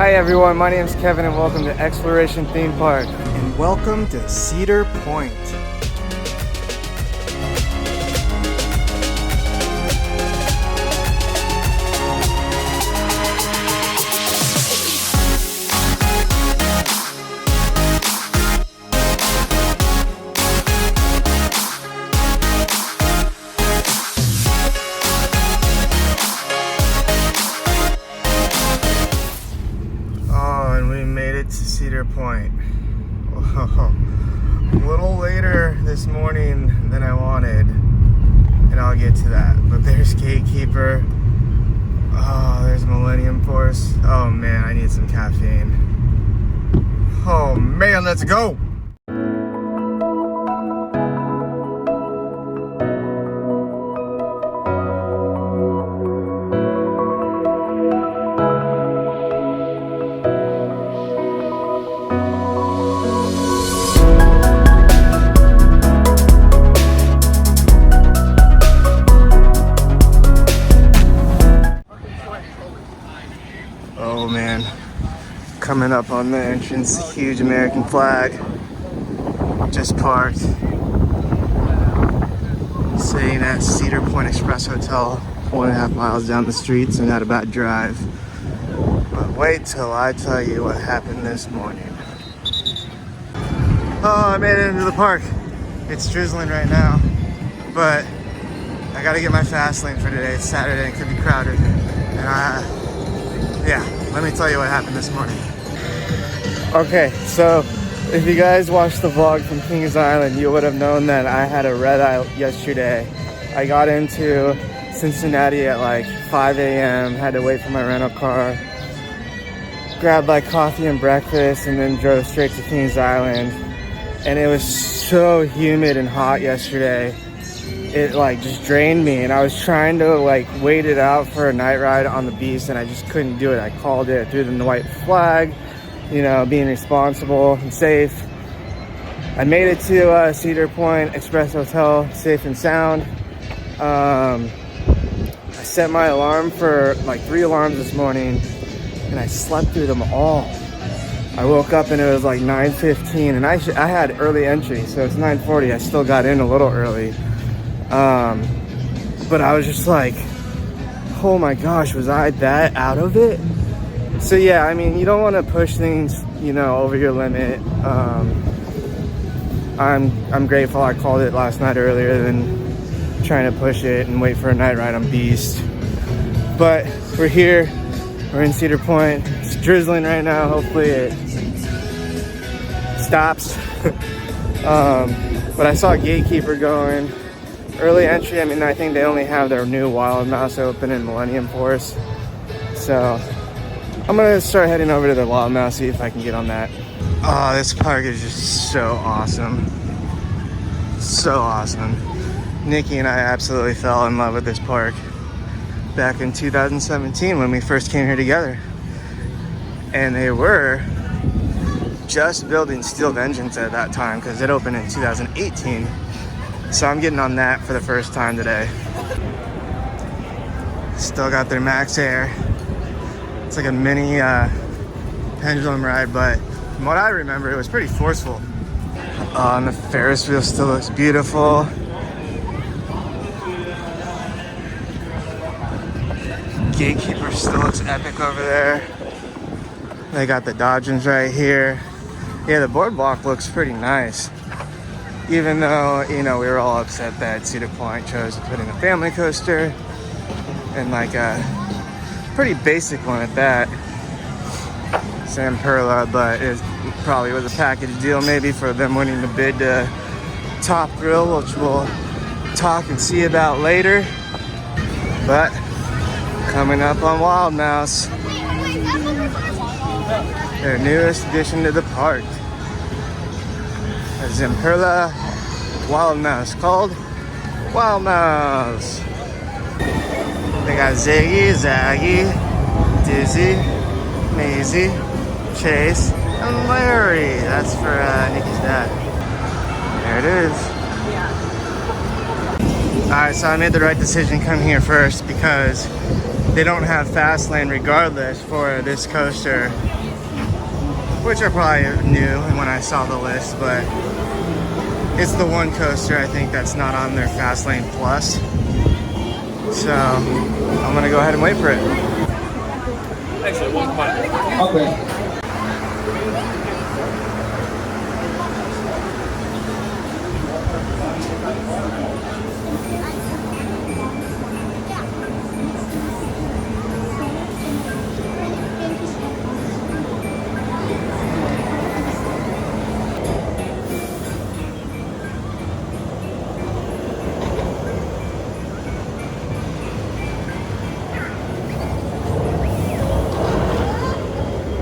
Hi everyone, my name is Kevin and welcome to Exploration Theme Park. And welcome to Cedar Point. Cedar Point. Whoa. A little later this morning than I wanted, and I'll get to that. But there's GateKeeper. Oh, there's Millennium Force. Oh man, I need some caffeine. Oh man, let's go! Oh man, coming up on the entrance, huge American flag, just parked, sitting at Cedar Point Express Hotel, 1.5 miles down the street, so not a bad drive. But wait till I tell you what happened this morning. Oh, I made it into the park. It's drizzling right now, but I gotta get my fast lane for today. It's Saturday, it could be crowded, and yeah, let me tell you what happened this morning. Okay, so if you guys watched the vlog from Kings Island, you would have known that I had a red eye yesterday. I got into Cincinnati at like 5 a.m., had to wait for my rental car, grabbed like coffee and breakfast, and then drove straight to Kings Island. And it was so humid and hot yesterday. It like just drained me, and I was trying to like wait it out for a night ride on the beast, and I just couldn't do it. I called it, threw them the white flag, you know, being responsible and safe. I made it to Cedar Point Express Hotel safe and sound. I set my alarm for like 3 alarms this morning, and I slept through them all. I woke up and it was like 9:15, and I had early entry, so it's 9:40. I still got in a little early. But I was just like, oh my gosh, was I that out of it? So yeah, I mean, you don't want to push things, you know, over your limit. I'm grateful I called it last night earlier than trying to push it and wait for a night ride on Beast. But we're here, we're in Cedar Point. It's drizzling right now, hopefully it stops. But I saw GateKeeper going. Early entry, I mean, I think they only have their new Wild Mouse open in Millennium Force. So I'm gonna start heading over to the Wild Mouse, see if I can get on that. Oh, this park is just so awesome. So awesome. Nikki and I absolutely fell in love with this park back in 2017 when we first came here together. And they were just building steel engines at that time because it opened in 2018. So I'm getting on that for the first time today. Still got their max air. It's like a mini pendulum ride, but from what I remember, it was pretty forceful. And the Ferris wheel still looks beautiful. GateKeeper still looks epic over there. They got the Dodgers right here. Yeah, the boardwalk looks pretty nice. Even though, you know, we were all upset that Cedar Point chose to put in a family coaster and like a pretty basic one at that. San Perla, but it probably was a package deal maybe for them winning the bid to Top Thrill, which we'll talk and see about later. But coming up on Wild Mouse, their newest addition to the park. A Zamperla Wild Mouse called Wild Mouse. They got Ziggy, Zaggy, Dizzy, Maisie, Chase, and Larry. That's for Nikki's dad. There it is. Alright, so I made the right decision coming here first because they don't have fast lane regardless for this coaster, which I probably knew when I saw the list, but it's the one coaster I think that's not on their fast lane plus. So I'm gonna go ahead and wait for it. Actually, one point. Okay.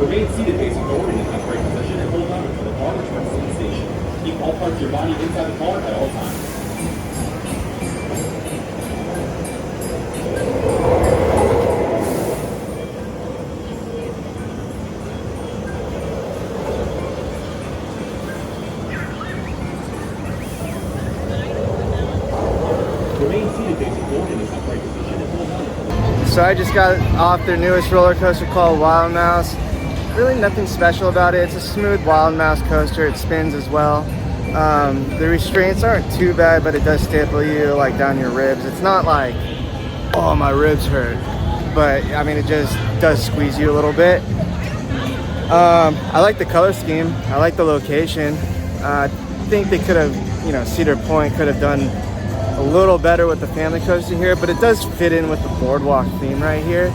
Remain seated facing forward in the upright position and hold on until the car returns to the station. Keep all parts of your body inside the car at all times. Remain seated facing forward in the upright position and hold on. So I just got off their newest roller coaster called Wild Mouse. Really nothing special about it. It's a smooth Wild Mouse coaster. It spins as well. The restraints aren't too bad, but it does staple you like down your ribs. It's not like, oh, my ribs hurt, but I mean, it just does squeeze you a little bit. I like the color scheme. I like the location. I think they could have, you know, Cedar Point could have done a little better with the family coaster here, but it does fit in with the boardwalk theme right here.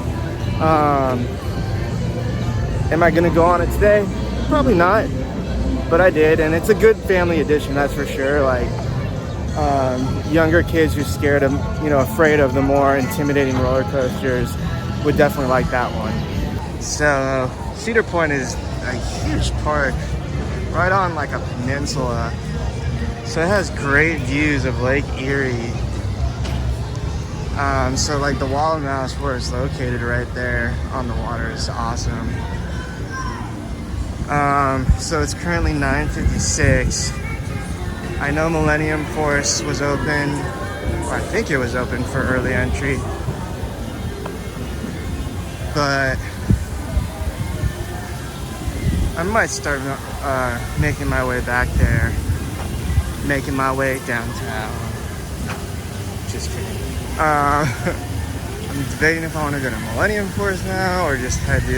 Am I gonna go on it today? Probably not, but I did, and it's a good family edition, that's for sure. Like younger kids who's scared of, you know, afraid of the more intimidating roller coasters would definitely like that one. So Cedar Point is a huge park right on like a peninsula. So it has great views of Lake Erie. So like the Wild Mouse where it's located right there on the water is awesome. So it's currently 9:56. I know Millennium Force was open, or I think it was open for early entry. But I might start making my way back there. Making my way downtown. Just kidding. I'm debating if I want to go to Millennium Force now or just head to,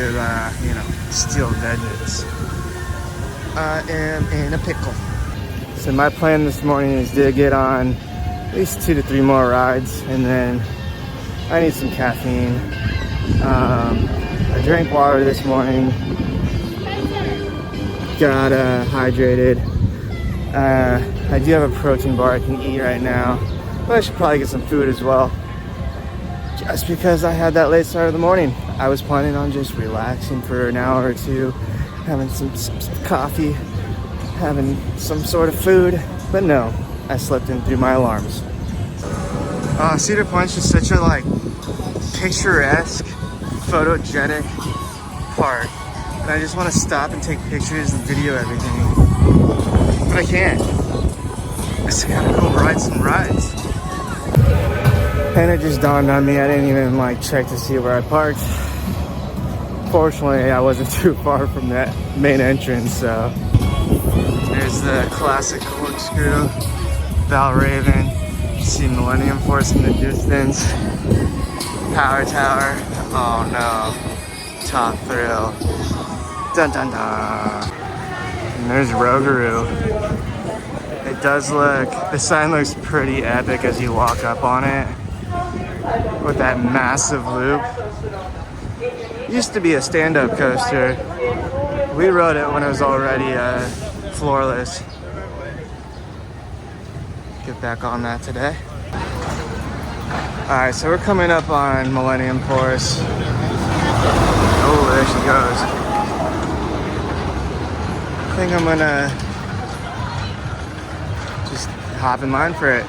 you know, Steel Vengeance. I am in a pickle. So my plan this morning is to get on at least 2 to 3 more rides, and then I need some caffeine. I drank water this morning. Got hydrated. I do have a protein bar I can eat right now, but I should probably get some food as well. Just because I had that late start of the morning. I was planning on just relaxing for an hour or two, having some coffee, having some sort of food, but no, I slept in through my alarms. Cedar Point's just such a like picturesque, photogenic park, and I just want to stop and take pictures and video everything, but I can't. I just gotta go ride some rides. And it just dawned on me, I didn't even like check to see where I parked. Fortunately, I wasn't too far from that main entrance, so. There's the classic Corkscrew, Valravn. You see Millennium Force in the distance. Power Tower, oh no. Top Thrill, dun dun dun. And there's Rougarou. It does look, the sign looks pretty epic as you walk up on it. With that massive loop. Used to be a stand-up coaster. We rode it when it was already floorless. Get back on that today. Alright, so we're coming up on Millennium Force. Oh, there she goes. I think I'm gonna just hop in line for it.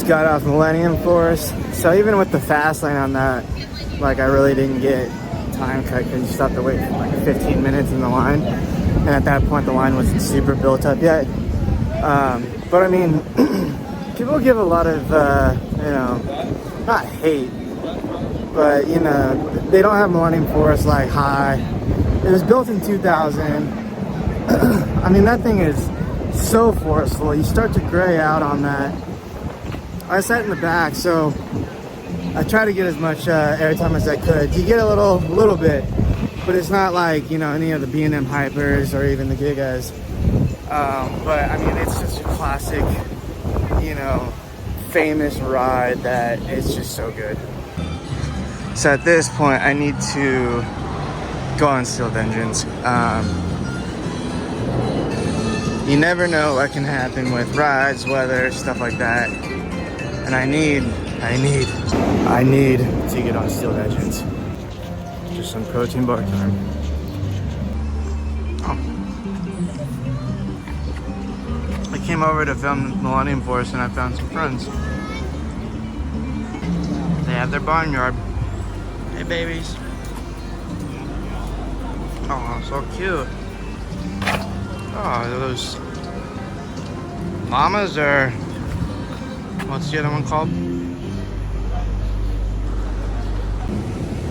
Just got off Millennium Force. So even with the fast lane on that, like I really didn't get time cut because you still have to wait for like 15 minutes in the line. And at that point the line wasn't super built up yet. But I mean, people give a lot of, you know, not hate, but you know, they don't have Millennium Force like high. It was built in 2000. I mean, that thing is so forceful. You start to gray out on that. I sat in the back, so I try to get as much airtime as I could. You get a little bit, but it's not like, you know, any of the B&M Hypers or even the Gigas. But I mean, it's just a classic, you know, famous ride that it's just so good. So at this point, I need to go on Steel Vengeance. You never know what can happen with rides, weather, stuff like that. And I need to get on Steel Vengeance. Just some protein bar time. Oh. I came over to film Millennium Force and I found some friends. They have their barnyard. Hey babies. Oh, so cute. Oh, those llamas, or what's the other one called?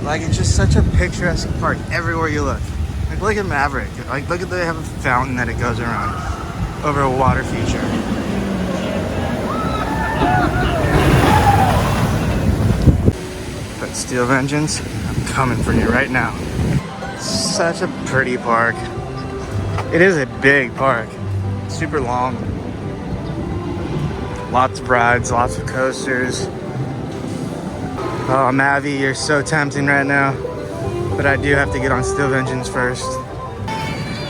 Like, it's just such a picturesque park everywhere you look. Like, look at Maverick. Like, look at, they have a fountain that it goes around over a water feature. But Steel Vengeance, I'm coming for you right now. Such a pretty park. It is a big park, super long. Lots of rides, lots of coasters. Oh, Mavi, you're so tempting right now. But I do have to get on Steel Vengeance first.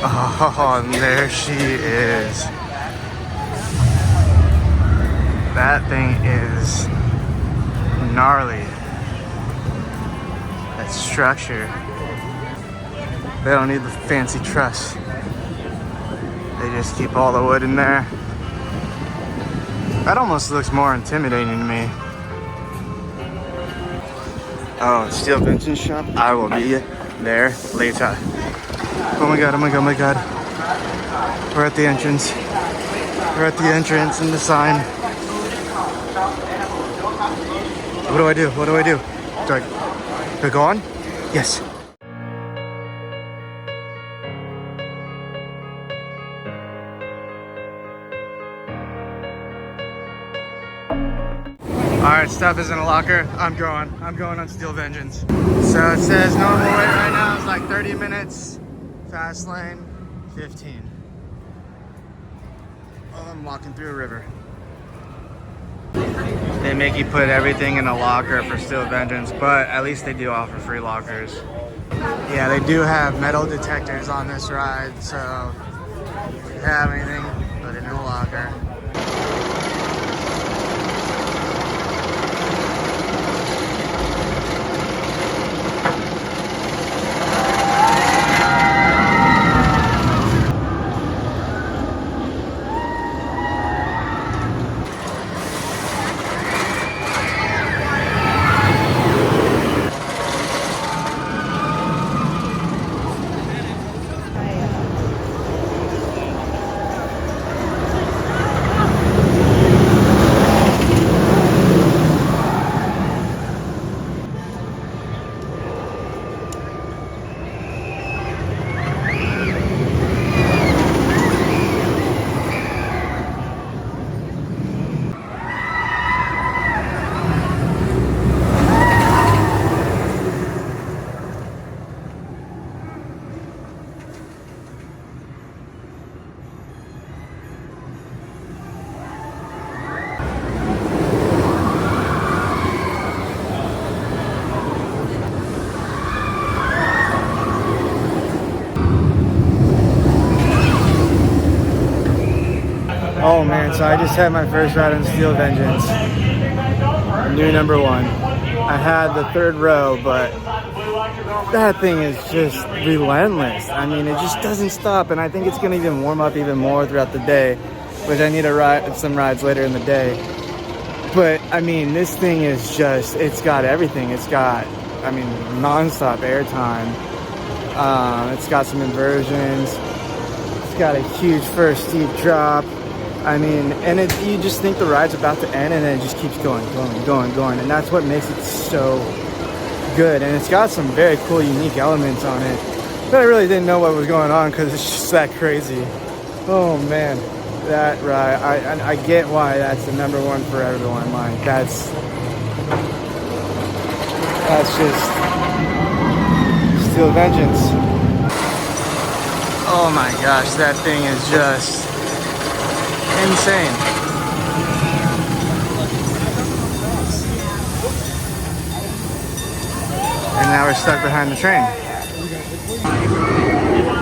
Oh, and there she is. That thing is gnarly. That structure. They don't need the fancy truss. They just keep all the wood in there. That almost looks more intimidating to me. Oh, Steel Vengeance shop. I will be there later. Oh my god, oh my god, oh my god. We're at the entrance. We're at the entrance and the sign. What do I do? What do I do? Do I go on? Yes. Alright, stuff is in a locker. I'm going on Steel Vengeance. So it says normal wait right now is like 30 minutes. Fast lane, 15. Oh, I'm walking through a river. They make you put everything in a locker for Steel Vengeance, but at least they do offer free lockers. Yeah, they do have metal detectors on this ride, so if you have anything, put it in a locker. Oh man, so I just had my first ride on Steel Vengeance. New number one. I had the third row, but that thing is just relentless. I mean, it just doesn't stop, and I think it's gonna even warm up even more throughout the day, which I need to ride some rides later in the day. But I mean, this thing is just, it's got everything. It's got, I mean, non-stop airtime. It's got some inversions. It's got a huge first steep drop. I mean, and you just think the ride's about to end, and then it just keeps going. And that's what makes it so good. And it's got some very cool, unique elements on it. But I really didn't know what was going on because it's just that crazy. Oh man, that ride, I get why that's the number one for everyone. Like, that's just Steel Vengeance. Oh my gosh, that thing is just insane. And now we're stuck behind the train.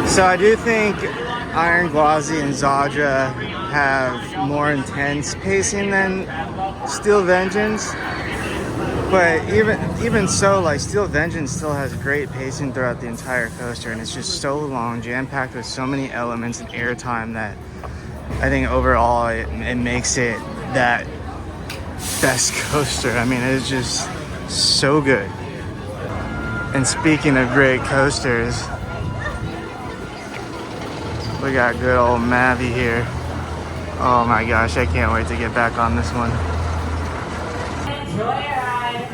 So I do think Iron Gwazi and Zadra have more intense pacing than Steel Vengeance. But even so, like, Steel Vengeance still has great pacing throughout the entire coaster, and it's just so long, jam-packed with so many elements and airtime that I think overall it makes it that best coaster. I mean, it's just so good. And speaking of great coasters, we got good old Mavi here. Oh my gosh, I can't wait to get back on this one. Enjoy your ride.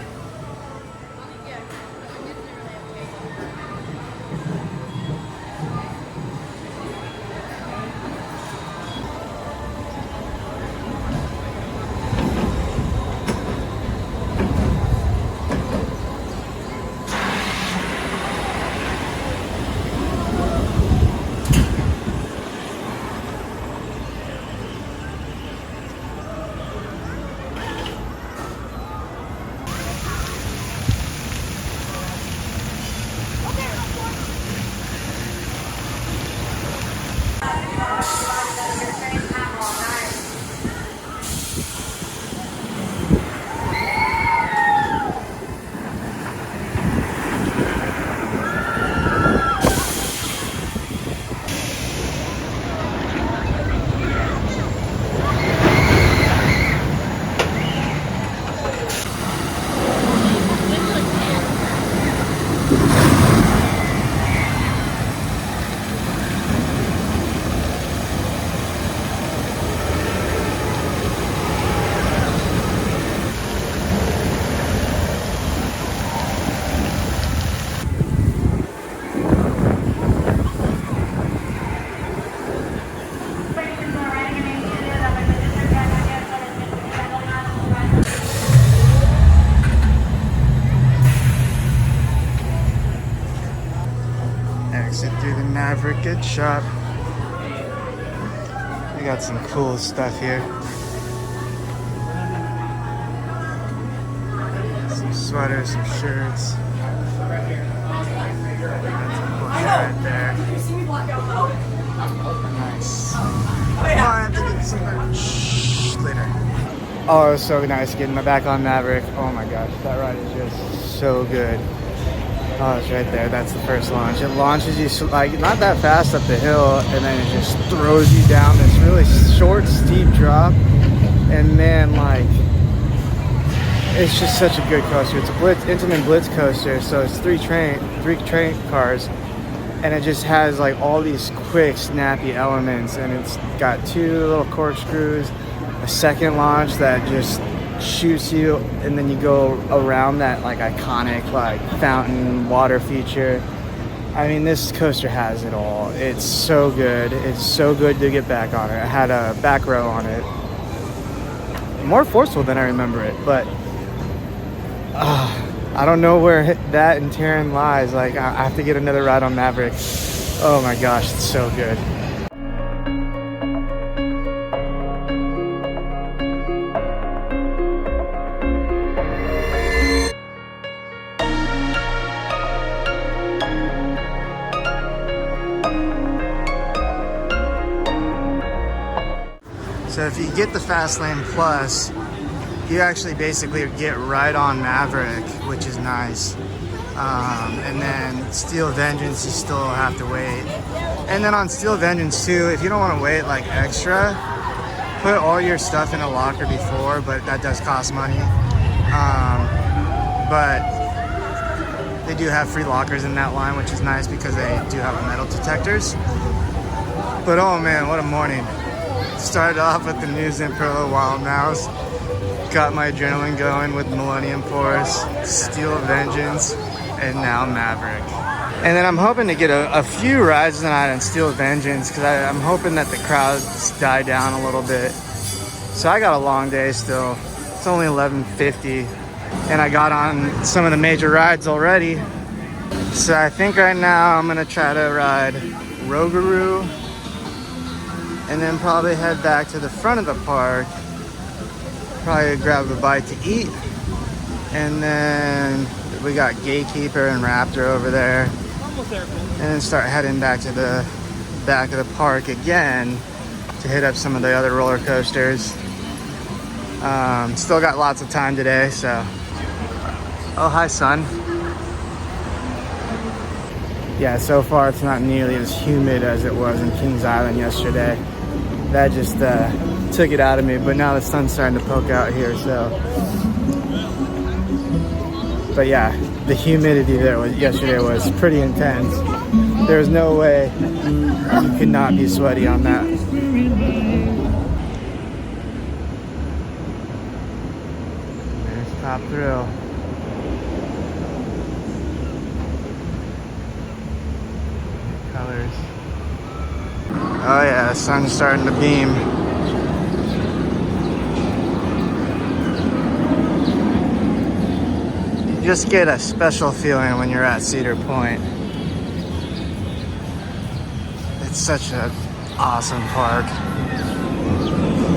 Exit through the Maverick gift shop. We got some cool stuff here. Some sweaters, some shirts. Right there. Nice. I have to get some merch later. Oh, it was so nice getting back on Maverick. Oh my gosh, that ride is just so good. Oh, it's right there. That's the first launch. It launches you like not that fast up the hill, and then it just throws you down this really short, steep drop. And man, like, it's just such a good coaster. It's a Intamin Blitz coaster, so it's three train cars, and it just has like all these quick, snappy elements, and it's got two little corkscrews, a second launch that just shoots you, and then you go around that like iconic like fountain water feature. I mean, this coaster has it all. It's so good. It's so good to get back on it. I had a back row on it. More forceful than I remember it, but I don't know where that and Terran lies. Like, I have to get another ride on Maverick. Oh my gosh, it's so good. So if you get the Fastlane Plus, you actually basically get right on Maverick, which is nice. And then Steel Vengeance, you still have to wait. And then on Steel Vengeance too, if you don't want to wait like extra, put all your stuff in a locker before, but that does cost money. But they do have free lockers in that line, which is nice because they do have metal detectors. But oh man, what a morning. Started off with the new Imperla Wild Mouse. Got my adrenaline going with Millennium Force, Steel Vengeance, and now Maverick. And then I'm hoping to get a few rides tonight on Steel Vengeance because I'm hoping that the crowds die down a little bit. So I got a long day still. It's only 11:50 and I got on some of the major rides already. So I think right now I'm gonna try to ride Rougarou and then probably head back to the front of the park. Probably grab a bite to eat. And then we got GateKeeper and Raptor over there. And then start heading back to the back of the park again to hit up some of the other roller coasters. Still got lots of time today, so. Oh, hi, son. Yeah, so far it's not nearly as humid as it was in Kings Island yesterday. That just took it out of me, but now the sun's starting to poke out here, so. But yeah, the humidity there yesterday was pretty intense. There's no way you could not be sweaty on that. There's Top Thrill. Colors. Oh yeah, the sun's starting to beam. You just get a special feeling when you're at Cedar Point. It's such an awesome park.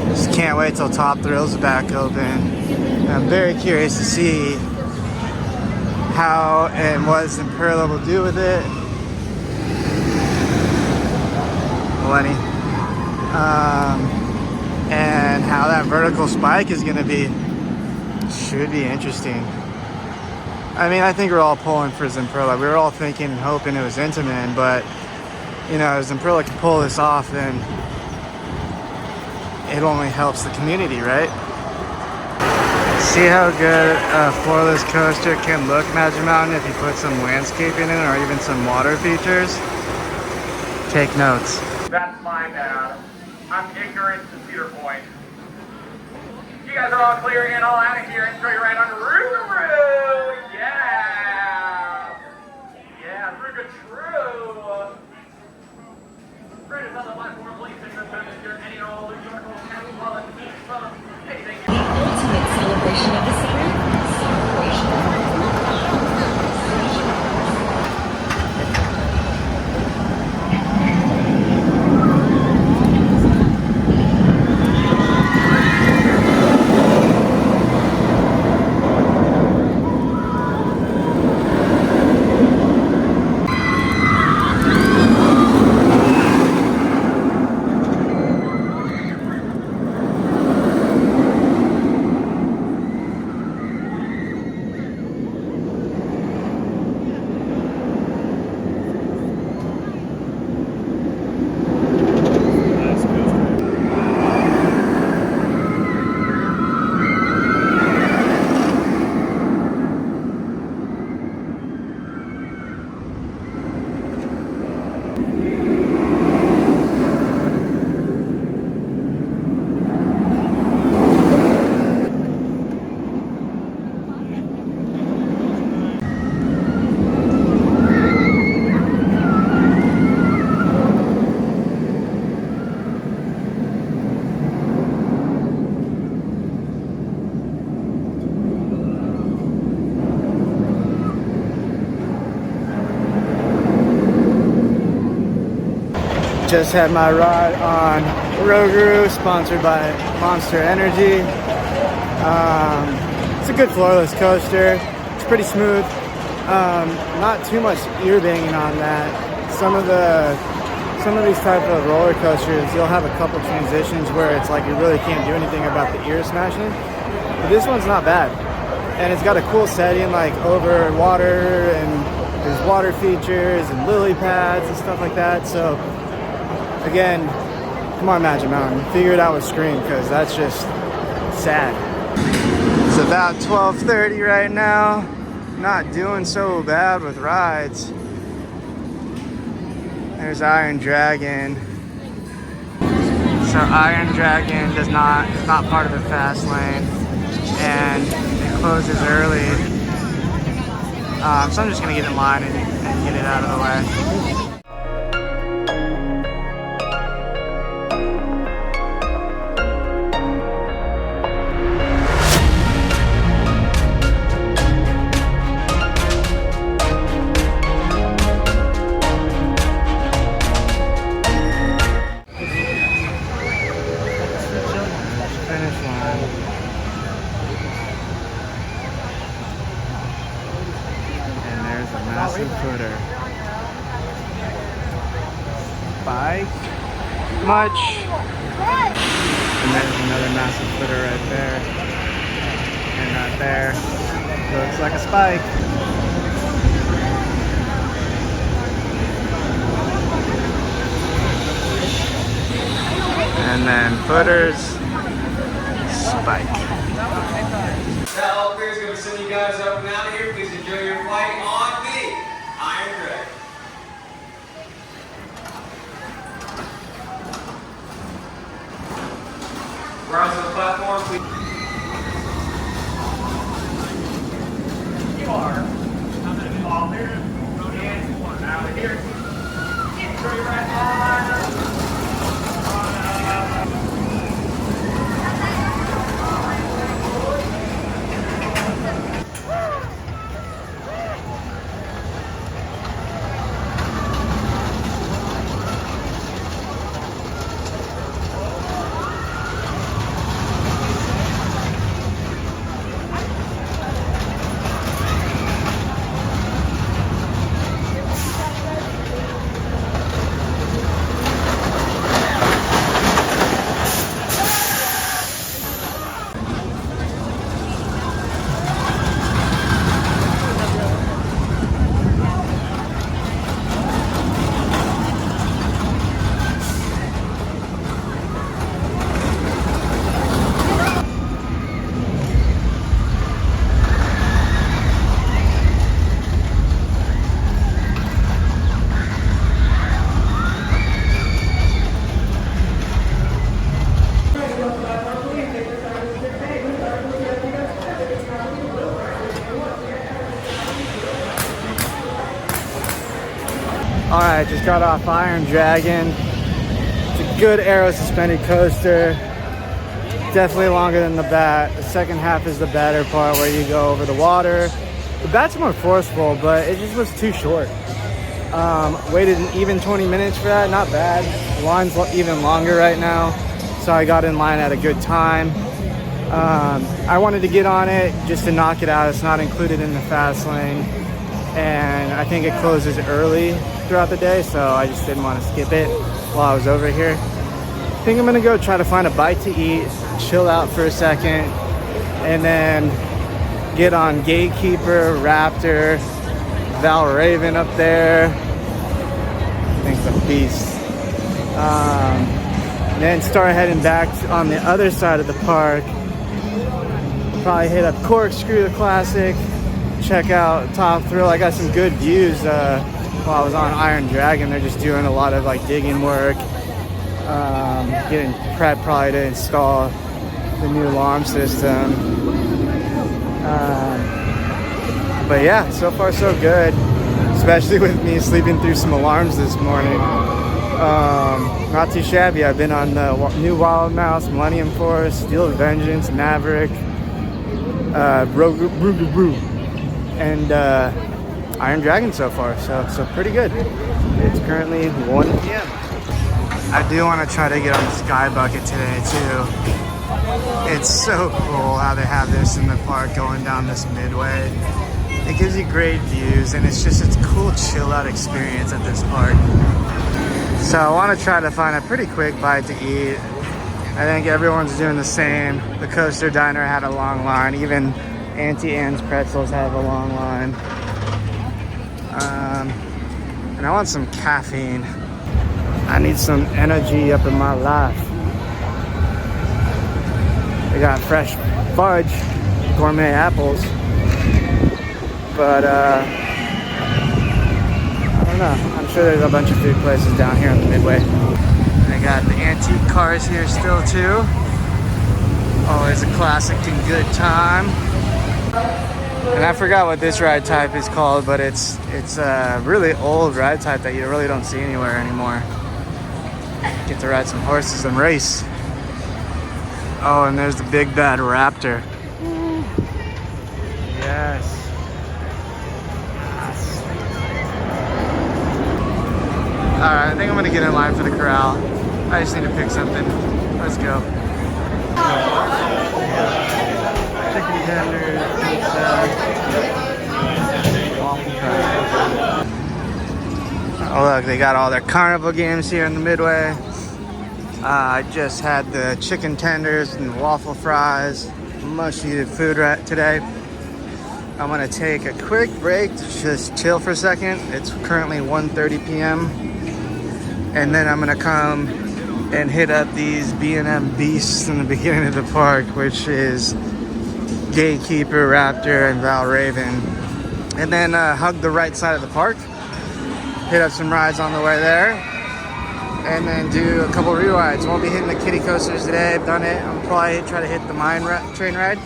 Just can't wait till Top Thrill's back open. And I'm very curious to see how and what Imperla will do with it. And how that vertical spike is gonna be. Should be interesting. I mean, I think we're all pulling for Imperla. We were all thinking and hoping it was Intamin, but you know, as Imperla can pull this off, then it only helps the community, right? See how good a floorless coaster can look, Magic Mountain, if you put some landscaping in or even some water features? Take notes. That's my bad. I'm ignorant to Cedar Point. You guys are all clear and all out of here and straight right on Rougarou. Yeah. Yeah, Rougarou. Right on the platform, please take your passenger any and all universal as well as from anything. The ultimate celebration of the summer. Celebration of the Just had my ride on Rougarou, sponsored by Monster Energy. It's a good floorless coaster. It's pretty smooth. Not too much ear banging on that. Some of these type of roller coasters, you'll have a couple transitions where it's like you really can't do anything about the ear smashing. But this one's not bad. And it's got a cool setting like over water, and there's water features and lily pads and stuff like that. So again, Come on, Magic Mountain. Figure it out with Scream, because that's just sad. It's about 12:30 right now. Not doing so bad with rides. There's Iron Dragon. So Iron Dragon is not part of the fast lane, and it closes early. So I'm just gonna get in line and get it out of the way. Footer. Bike. Much. And there's another massive footer right there. And right there. Looks like a spike. And then footers. Spike. That clear is going to be sending you guys up and out of here. Please enjoy your flight on me. Iron Dragon. Rise to the platform, please. You are. I'm going to fall there. Go in. One out of here. Throw your right arm. Alright, just got off Iron Dragon. It's a good aero suspended coaster. Definitely longer than the bat. The second half is the better part where you go over the water. The bat's more forceful, but it just was too short. Waited an even 20 minutes for that, not bad. The line's even longer right now, so I got in line at a good time. I wanted to get on it just to knock it out. It's not included in the fast lane, and I think it closes early throughout the day, so I just didn't want to skip it while I was over here. I think I'm gonna go try to find a bite to eat, chill out for a second, and then get on GateKeeper, Raptor, Valravn up there. I think it's a beast. And then start heading back on the other side of the park. Probably hit up Corkscrew, the classic. Check out Top Thrill. I got some good views while I was on Iron Dragon. They're just doing a lot of like digging work, getting prepped probably to install the new alarm system. But yeah, so far so good, especially with me sleeping through some alarms this morning. Not too shabby. I've been on the new Wild Mouse, Millennium Force, Steel Vengeance, Maverick, Rougarou, and Iron Dragon so far, so pretty good. It's currently 1 p.m. I do want to try to get on the Sky Bucket today too. It's so cool how they have this in the park going down this midway. It gives you great views, and it's a cool chill out experience at this park. So I want to try to find a pretty quick bite to eat. I think everyone's doing the same. The Coaster Diner had a long line. Even Auntie Anne's Pretzels have a long line. And I want some caffeine. I need some energy up in my life. They got fresh fudge, gourmet apples, but I don't know. I'm sure there's a bunch of food places down here in the Midway. They got the antique cars here still too. Always a classic and good time. And I forgot what this ride type is called, but it's a really old ride type that you really don't see anywhere anymore. Get to ride some horses and race. Oh, and there's the big bad Raptor. Yes. Alright, I think I'm gonna get in line for the corral. I just need to pick something. Let's go. Chicken tenders, pizza, waffle fries. Oh look, they got all their carnival games here in the Midway. I just had the chicken tenders and waffle fries. Much needed food today. I'm gonna take a quick break to just chill for a second. It's currently 1:30 p.m. And then I'm gonna come and hit up these B&M beasts in the beginning of the park, which is GateKeeper, Raptor, and Valravn. And then hug the right side of the park. Hit up some rides on the way there. And then do a couple re-rides. Won't be hitting the kiddie coasters today. I've done it. I'm probably try to hit the mine train ride.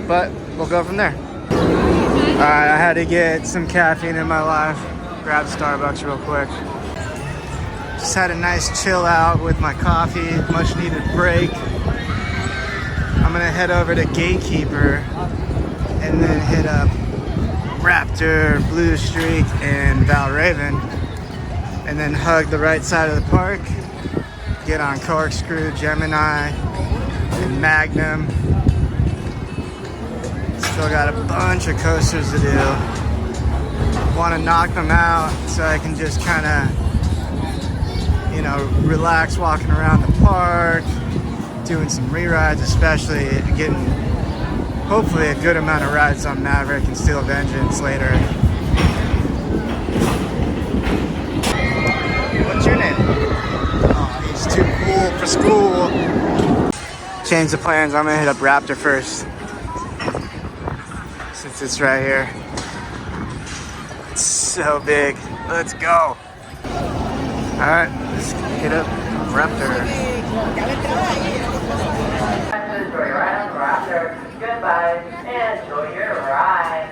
But we'll go from there. Alright, I had to get some caffeine in my life. Grab Starbucks real quick. Just had a nice chill out with my coffee. Much needed break. I'm gonna head over to GateKeeper and then hit up Raptor, Blue Streak, and Valravn. And then hug the right side of the park. Get on Corkscrew, Gemini, and Magnum. Still got a bunch of coasters to do. Want to knock them out so I can just kind of, you know, relax walking around the park, doing some re-rides, especially getting hopefully a good amount of rides on Maverick and Steel Vengeance later. What's your name? Oh, he's too cool for school. Change the plans. I'm gonna hit up Raptor first, since it's right here. It's so big. Let's go. All right, let's hit up Raptor. Enjoy your ride on Raptor. Goodbye. Enjoy your ride.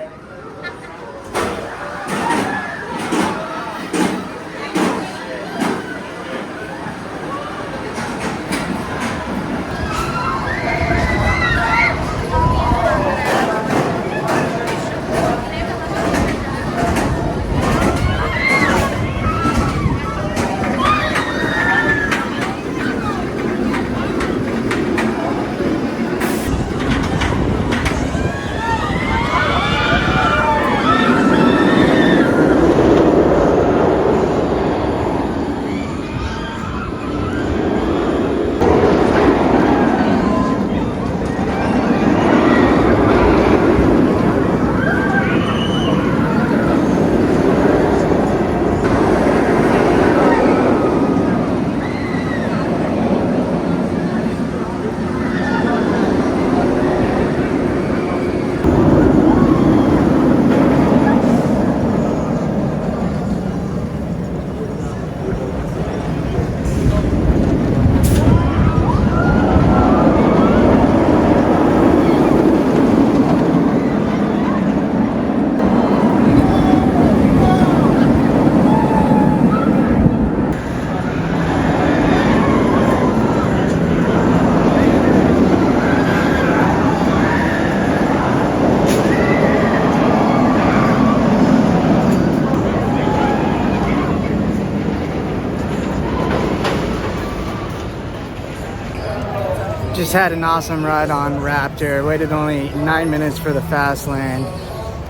Just had an awesome ride on Raptor. Waited only 9 minutes for the fast lane.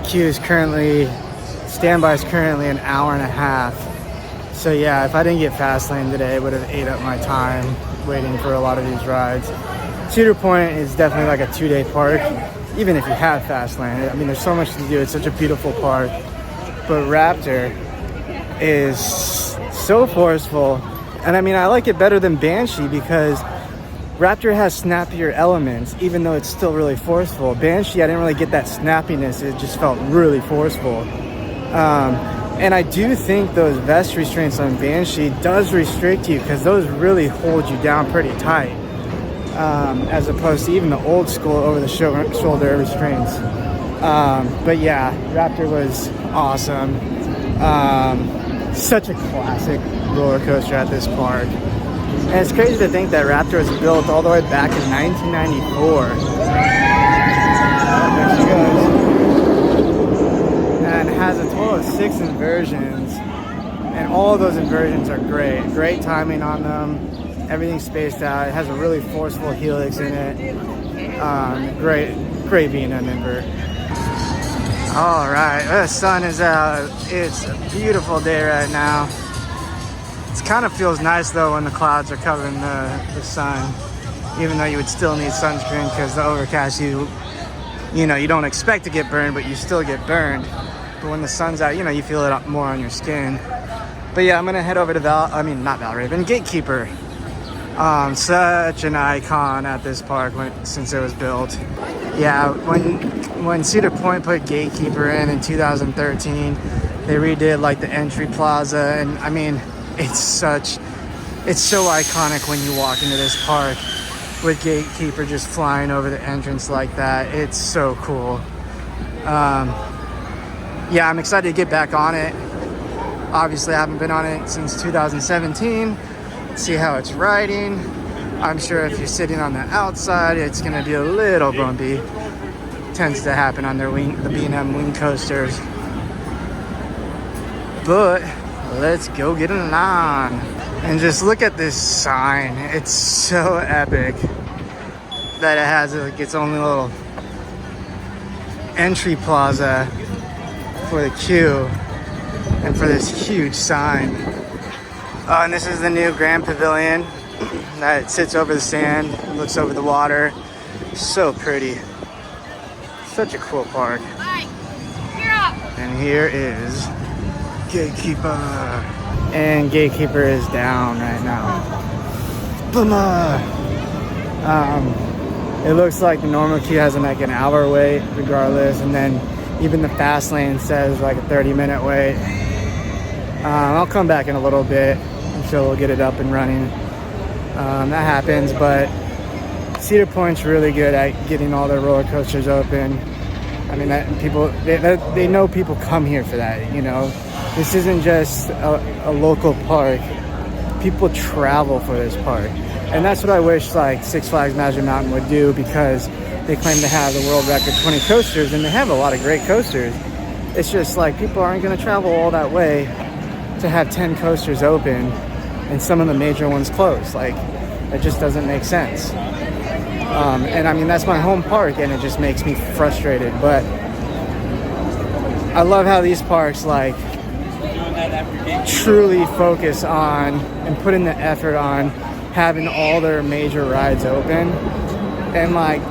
Standby is currently an hour and a half. So yeah, if I didn't get fast lane today, it would have ate up my time waiting for a lot of these rides. Cedar Point is definitely like a 2-day park, even if you have fast lane. I mean, there's so much to do. It's such a beautiful park. But Raptor, is so forceful. And I mean, I like it better than Banshee because Raptor has snappier elements, even though it's still really forceful. Banshee, I didn't really get that snappiness. It just felt really forceful. And I do think those vest restraints on Banshee does restrict you because those really hold you down pretty tight, as opposed to even the old school over the shoulder restraints. But yeah, Raptor was awesome. Such a classic roller coaster at this park. And it's crazy to think that Raptor was built all the way back in 1994. There she goes. And has a total of 6 inversions. And all of those inversions are great. Great timing on them. Everything's spaced out. It has a really forceful helix in it. Great B&M invert. All right, the sun is out. It's a beautiful day right now. It kind of feels nice though when the clouds are covering the sun, even though you would still need sunscreen because the overcast, you know, you don't expect to get burned, but you still get burned. But when the sun's out, you know, you feel it more on your skin. But yeah, I'm gonna head over to Valravn, GateKeeper. Such an icon at this park since it was built. Yeah, when Cedar Point put GateKeeper in 2013, they redid like the entry plaza, and I mean, it's so iconic when you walk into this park with GateKeeper just flying over the entrance like that. It's so cool. Yeah, I'm excited to get back on it. Obviously, I haven't been on it since 2017. See how it's riding. I'm sure if you're sitting on the outside, it's gonna be a little bumpy. Tends to happen on the B&M wing coasters. But let's go get it on. And just look at this sign. It's so epic that it has like its own little entry plaza for the queue and for this huge sign. And this is the new Grand Pavilion that sits over the sand, looks over the water. So pretty. Such a cool park. And here is GateKeeper. And GateKeeper is down right now. Boomer! It looks like the normal queue has like an hour wait regardless, and then even the fast lane says like a 30-minute wait. I'll come back in a little bit. I'm sure we'll get it up and running. That happens, but Cedar Point's really good at getting all their roller coasters open. I mean, they know people come here for that, you know. This isn't just a local park. People travel for this park. And that's what I wish like Six Flags Magic Mountain would do, because they claim to have the world record 20 coasters, and they have a lot of great coasters. It's just like people aren't going to travel all that way to have 10 coasters open and some of the major ones closed. Like, it just doesn't make sense. And I mean, that's my home park, and it just makes me frustrated. But I love how these parks like truly focus on and put in the effort on having all their major rides open. And like,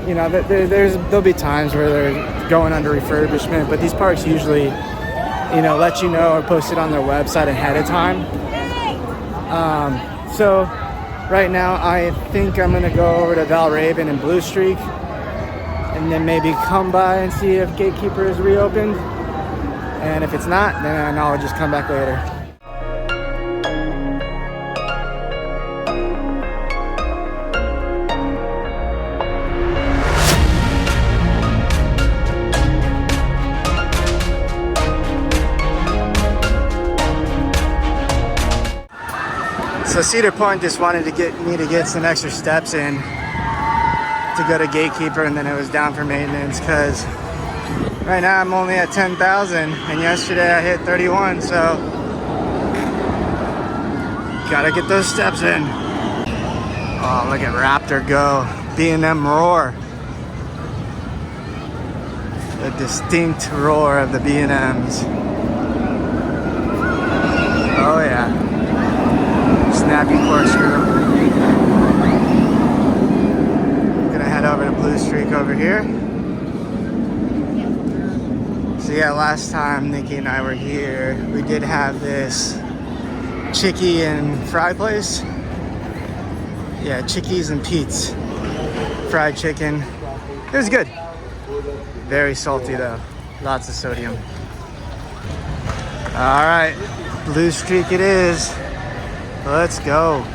you know, there'll be times where they're going under refurbishment, but these parks usually, you know, let you know or post it on their website ahead of time. So right now I think I'm gonna go over to Valravn and Blue Streak, and then maybe come by and see if GateKeeper is reopened. And if it's not, then I'll just come back later. So Cedar Point just wanted to get me to get some extra steps in to go to GateKeeper, and then it was down for maintenance because right now I'm only at 10,000, and yesterday I hit 31, so gotta get those steps in. Oh, look at Raptor go. B&M roar. The distinct roar of the B&Ms. Oh yeah. Snappy corkscrew. Gonna head over to Blue Streak over here. So yeah, last time Nikki and I were here, we did have this Chickie and fry place. Yeah, Chickies and Pete's fried chicken. It was good. Very salty though. Lots of sodium. All right, Blue Streak it is. Let's go.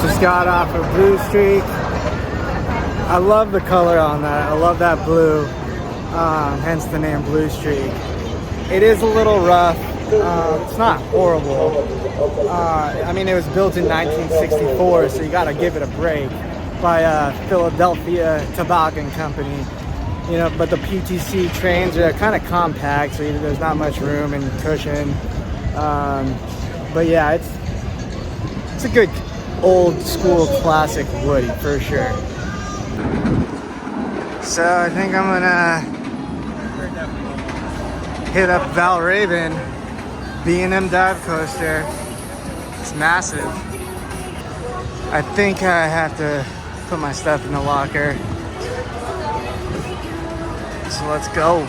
Just got off of Blue Streak. I love the color on that. I love that blue, hence the name Blue Streak. It is a little rough. It's not horrible. I mean, it was built in 1964, so you gotta give it a break, by Philadelphia Toboggan Company. You know, but the PTC trains are kind of compact, so there's not much room and cushion. But yeah, it's a good old school classic Woody for sure. So I think I'm gonna hit up Valravn B&M dive coaster. It's massive. I think I have to put my stuff in the locker. So let's go.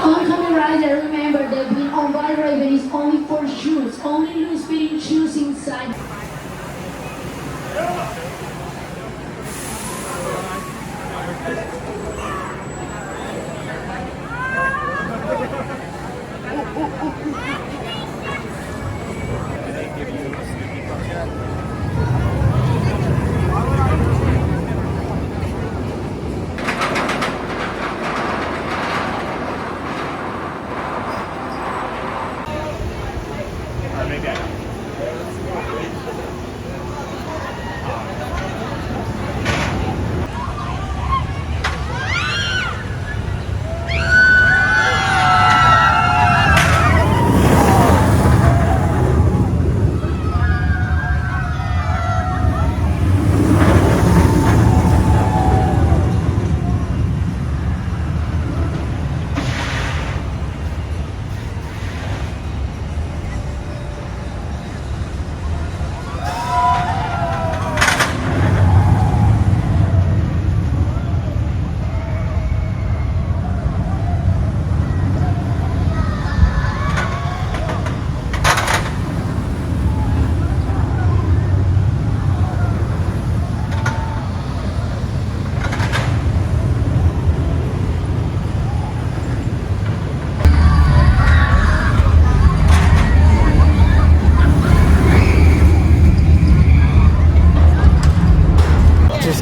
Oncoming rider, remember that being on Valravn is only for shoes, only loose fitting shoes inside.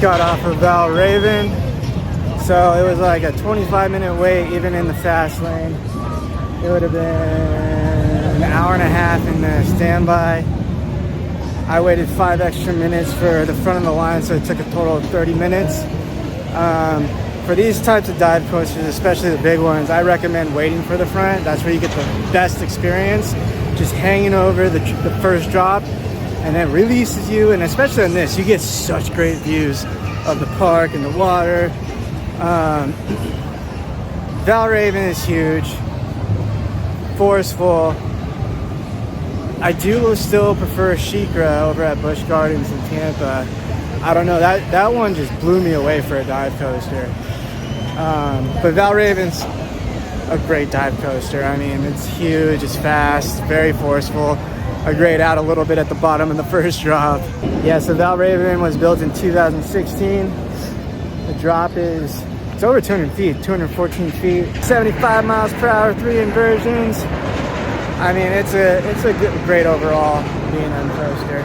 Got off of Valravn, so it was like a 25-minute wait even in the fast lane. It would have been an hour and a half in the standby. I waited 5 extra minutes for the front of the line, so it took a total of 30 minutes. For these types of dive coasters, especially the big ones, I recommend waiting for the front. That's where you get the best experience, just hanging over the first drop, and then releases you. And especially on this, you get such great views of the park and the water. Valravn is huge, forceful. I do still prefer SheiKra over at Busch Gardens in Tampa. I don't know, that one just blew me away for a dive coaster. But Valravn's a great dive coaster. I mean, it's huge, it's fast, very forceful. I grayed out a little bit at the bottom of the first drop. Yeah, so Valravn was built in 2016. The drop is, it's over 200 feet, 214 feet, 75 miles per hour, 3 inversions. I mean, it's a great overall B&M coaster.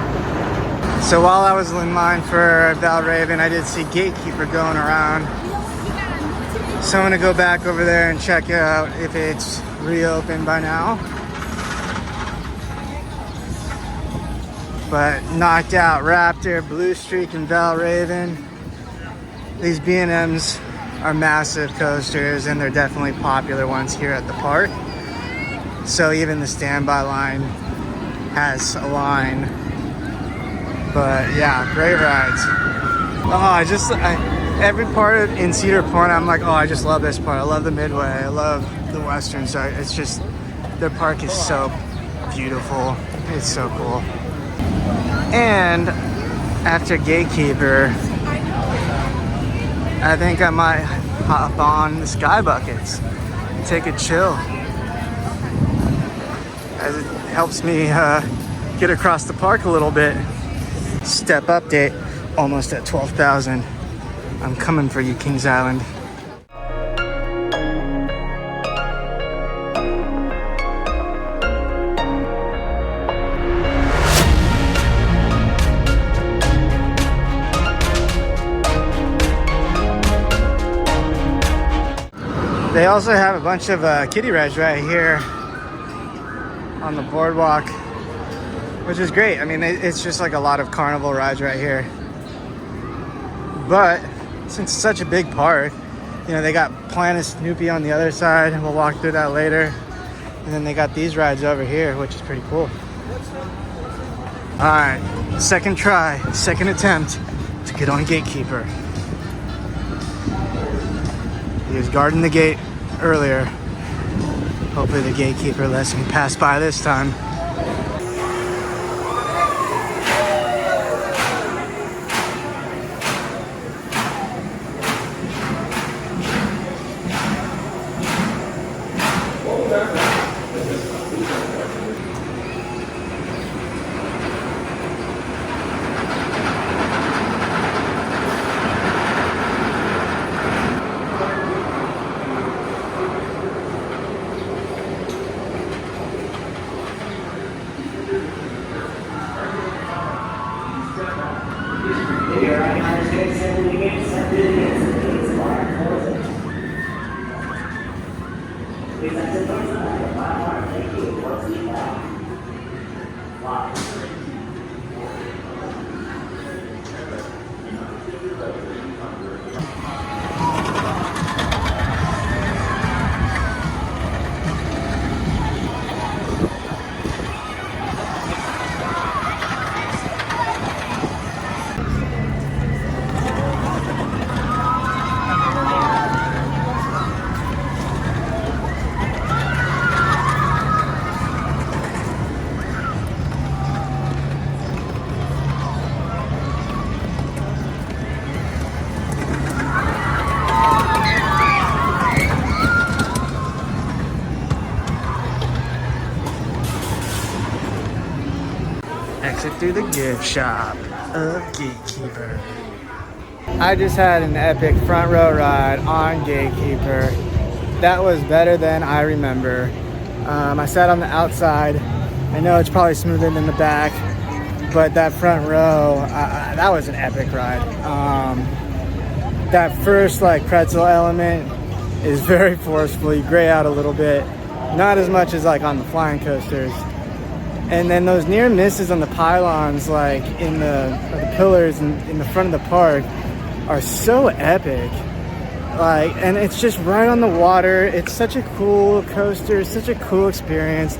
So while I was in line for Valravn, I did see GateKeeper going around. So I'm gonna go back over there and check out if it's reopened by now. But knocked out Raptor, Blue Streak, and Valravn. These B&Ms are massive coasters, and they're definitely popular ones here at the park. So even the standby line has a line. But yeah, great rides. Oh, every part in Cedar Point, I'm like, oh, I just love this part. I love the Midway. I love the Western side. It's just, their park is so beautiful. It's so cool. And after GateKeeper, I think I might hop on the Sky Buckets, take a chill, as it helps me get across the park a little bit. Step update, almost at 12,000. I'm coming for you, Kings Island. They also have a bunch of kiddie rides right here on the boardwalk, which is great. I mean, it's just like a lot of carnival rides right here. But since it's such a big park, you know, they got Planet Snoopy on the other side. We'll walk through that later. And then they got these rides over here, which is pretty cool. All right, second try, second attempt to get on GateKeeper. He was guarding the gate earlier. Hopefully the GateKeeper lets me pass by this time. Exit through the gift shop of GateKeeper. I just had an epic front row ride on GateKeeper. That was better than I remember. I sat on the outside. I know it's probably smoother than the back, but that front row, that was an epic ride. That first like pretzel element is very forceful. You gray out a little bit, not as much as like on the flying coasters. And then those near misses on the pylons, like in the pillars in the front of the park, are so epic. Like, and it's just right on the water. It's such a cool coaster, such a cool experience.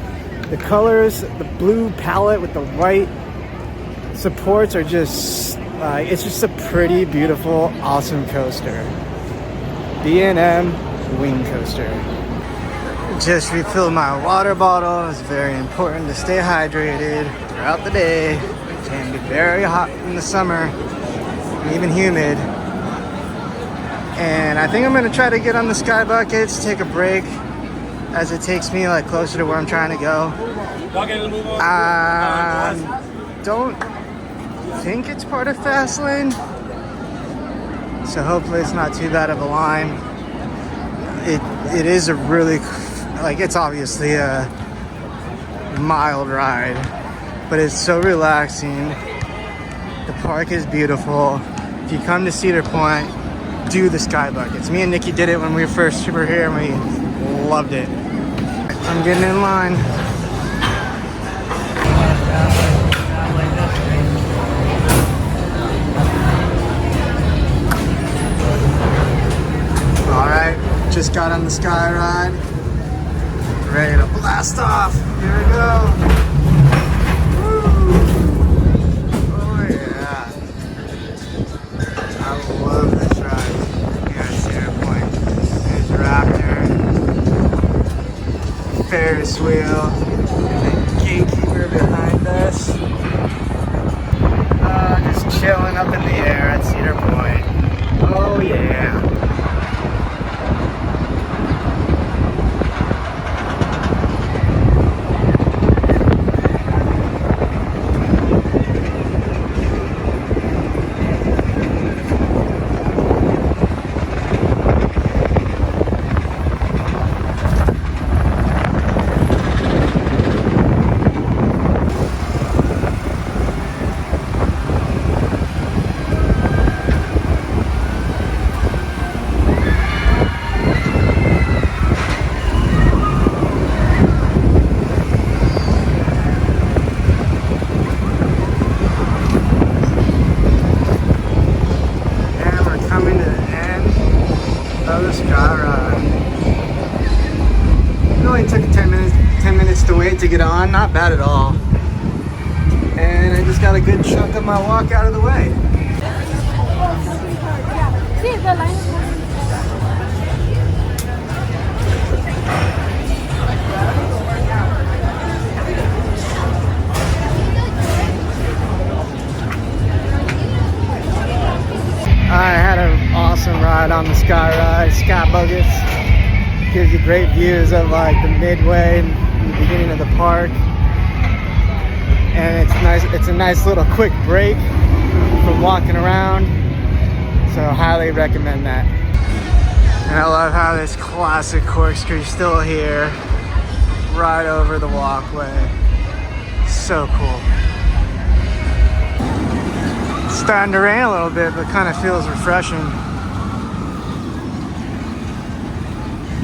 The colors, the blue palette with the white supports are just, it's just a pretty, beautiful, awesome coaster. B&M Wing Coaster. Just refilled my water bottle. It's very important to stay hydrated throughout the day. It can be very hot in the summer, even humid. And I think I'm gonna try to get on the Sky Buckets, take a break as it takes me like closer to where I'm trying to go. Don't think it's part of Fastlane, so hopefully it's not too bad of a line. It is a really, like, it's obviously a mild ride, but it's so relaxing. park is beautiful. If you come to Cedar Point, do the sky buckets. Me and Nikki did it when we first were here and we loved it. I'm getting in line. All right, just got on the sky ride. Ready to blast off. Here we go. Woo. Oh yeah. I love this ride here at Cedar Point. There's Raptor, Ferris wheel, and then GateKeeper behind us. Just chilling up in the air at Cedar Point. Oh yeah. To get on, not bad at all. And I just got a good chunk of my walk out of the way. I had an awesome ride on the sky ride, sky buckets. Gives you great views of like the midway, the beginning of the park, and it's nice. It's a nice little quick break from walking around, so highly recommend that. And I love how this classic corkscrew is still here right over the walkway. So cool. It's starting to rain a little bit, but kind of feels refreshing.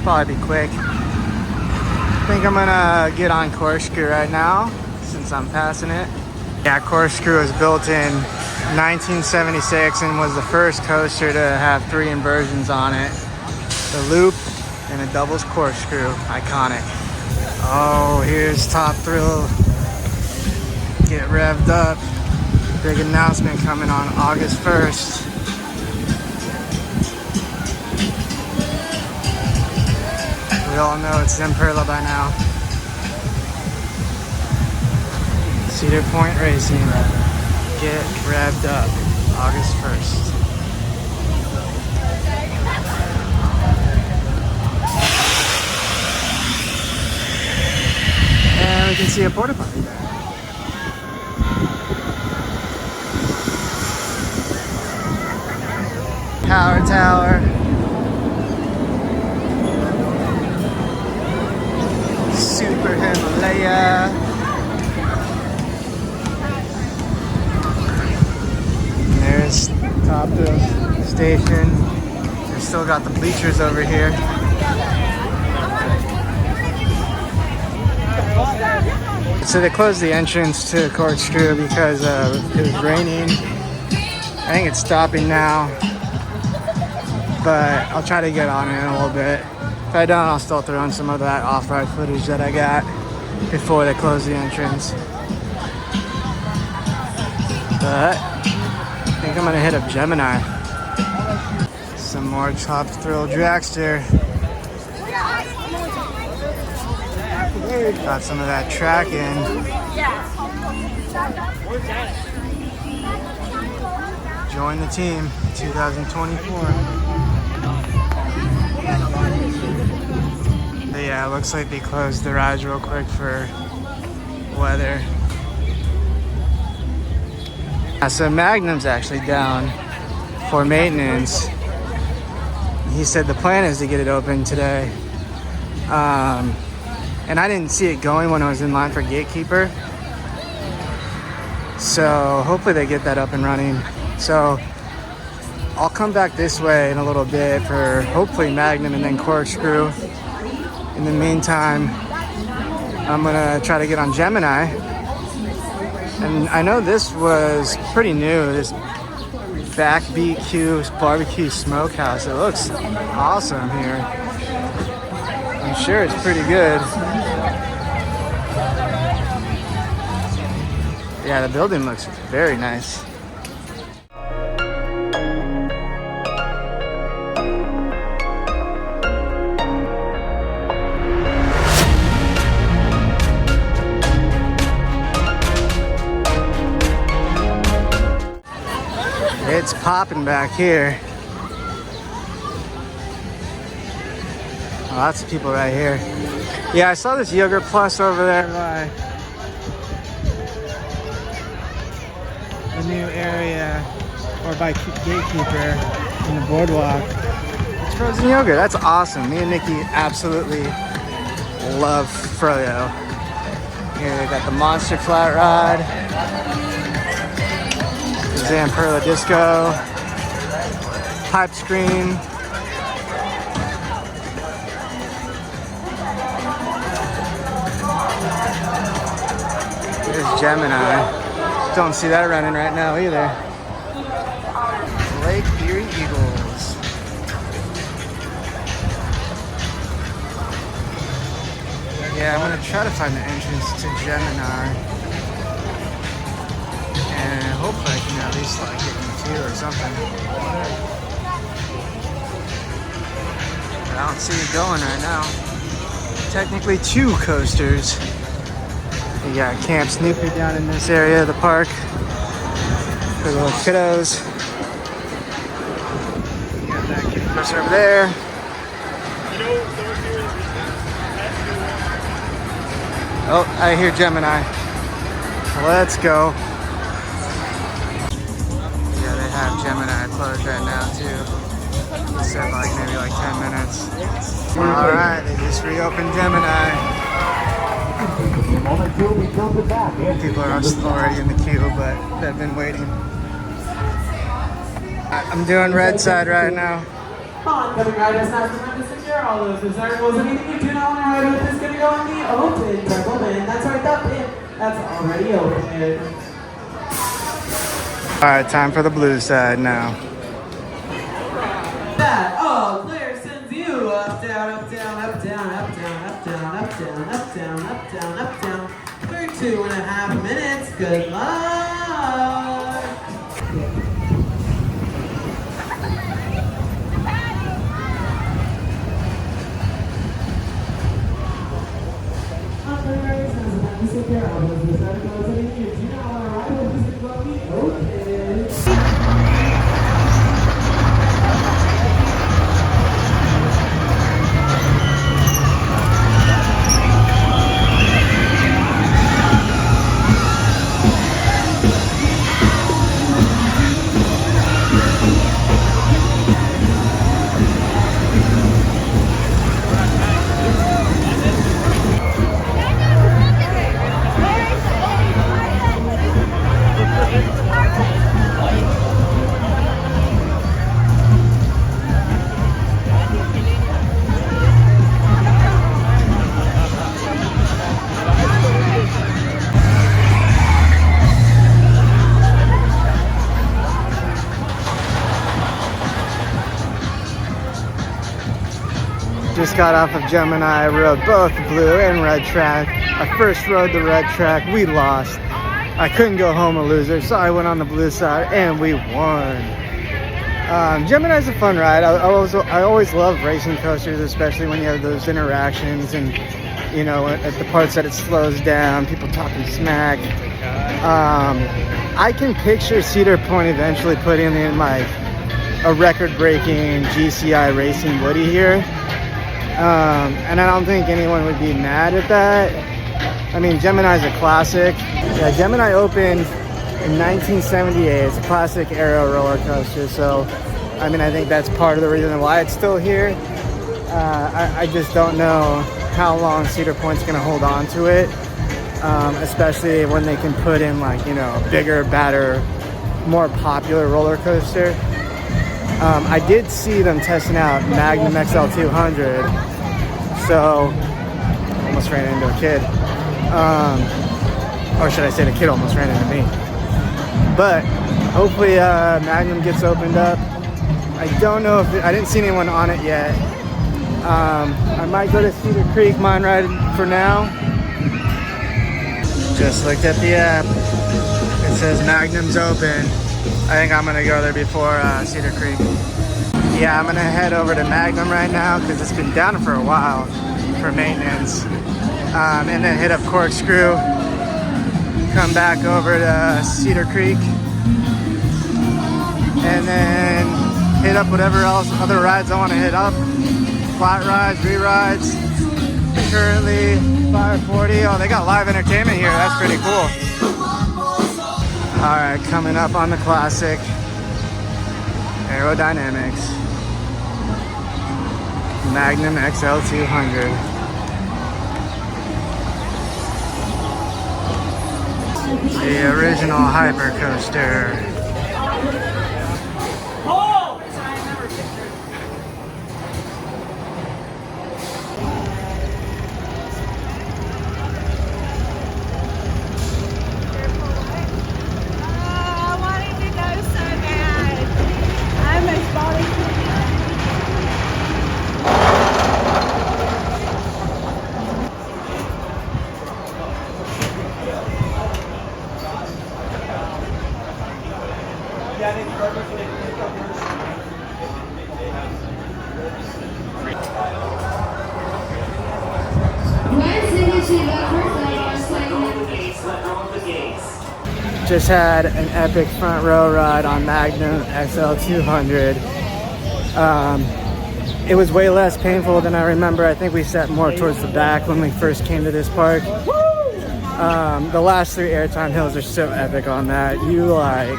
Probably be quick. I think I'm gonna get on Corkscrew right now since I'm passing it. Yeah, Corkscrew was built in 1976 and was the first coaster to have 3 inversions on it. The loop and a doubles corkscrew, iconic. Oh, here's Top Thrill. Get revved up. Big announcement coming on August 1st. We all know it's Zemperla by now. Cedar Point Racing. Get revved up. August 1st. And we can see a porta potty there. Power tower. Super Himalaya. And there's top of the station. We've still got the bleachers over here. So they closed the entrance to Corkscrew because it was raining. I think it's stopping now, but I'll try to get on it in a little bit. If I don't, I'll still throw in some of that off-ride footage that I got before they close the entrance. But I think I'm gonna hit up Gemini. Some more Top Thrill Dragster. Got some of that track in. Join the team 2024. But yeah, it looks like they closed the rides real quick for weather. So Magnum's actually down for maintenance. He said the plan is to get it open today. And I didn't see it going when I was in line for GateKeeper. So hopefully they get that up and running. So I'll come back this way in a little bit for hopefully Magnum and then Corkscrew. In the meantime, I'm gonna try to get on Gemini. And I know this was pretty new, this Back BQ barbecue smokehouse. It looks awesome here. I'm sure it's pretty good. Yeah, the building looks very nice. It's popping back here. Lots of people right here. Yeah, I saw this Yogurt Plus over there by the new area, or by GateKeeper in the boardwalk. It's frozen yogurt. That's awesome. Me and Nikki absolutely love froyo. Here they got the Monster Flat Rod. Zamperla Disco, Pipe Screen. There's Gemini. Don't see that running right now either. Lake Erie Eagles. Yeah, I'm gonna try to find the entrance to Gemini. And hopefully I can at least like get in the queue or something. But I don't see it going right now. Technically 2 coasters. You got Camp Snoopy down in this area of the park for the little kiddos. You got that kid coaster over there. Oh, I hear Gemini. Let's go. Have Gemini closed right now too. It said like maybe like 10 minutes. Alright, they just reopened Gemini. People are already in the queue, but they've been waiting. I'm doing red side right now. Oncoming riders have time to secure all those reservables. Anything you do not want to ride with is going to go in the open purple bin. That's right, that bin. That's already open. Alright, time for the blue side now. That all clear sends you up, down, up, down, up, down, up, down, up, down, up, down, up, down, up, down, up, down. For 2.5 minutes. Good luck. Just got off of Gemini. I rode both blue and red track. I first rode the red track. We lost. I couldn't go home a loser, so I went on the blue side and we won. Gemini's a fun ride. I always love racing coasters, especially when you have those interactions and, you know, at the parts that it slows down, people talking smack. I can picture Cedar Point eventually putting in like a record-breaking GCI racing Woody here. And I don't think anyone would be mad at that. I mean, Gemini's a classic. Yeah, Gemini opened in 1978. It's a classic aero roller coaster. So, I mean, I think that's part of the reason why it's still here. I just don't know how long Cedar Point's going to hold on to it. especially when they can put in like, you know, a bigger, better, more popular roller coaster. I did see them testing out Magnum XL-200, so almost ran into a kid. Or should I say the kid almost ran into me. But hopefully Magnum gets opened up. I don't know if I didn't see anyone on it yet. I might go to Cedar Creek Mine Ride for now. Just looked at the app. It says Magnum's open. I think I'm gonna go there before Cedar Creek. Yeah, I'm gonna head over to Magnum right now because it's been down for a while for maintenance. And then hit up Corkscrew. Come back over to Cedar Creek. And then hit up whatever else other rides I want to hit up. Flat rides, re-rides. Currently 540. Oh, they got live entertainment here. That's pretty cool. All right, coming up on the classic Aerodynamics Magnum XL-200. The original hyper coaster. Just had an epic front row ride on Magnum XL-200. It was way less painful than I remember. I think we sat more towards the back when we first came to this park. The last 3 airtime hills are so epic on that. You like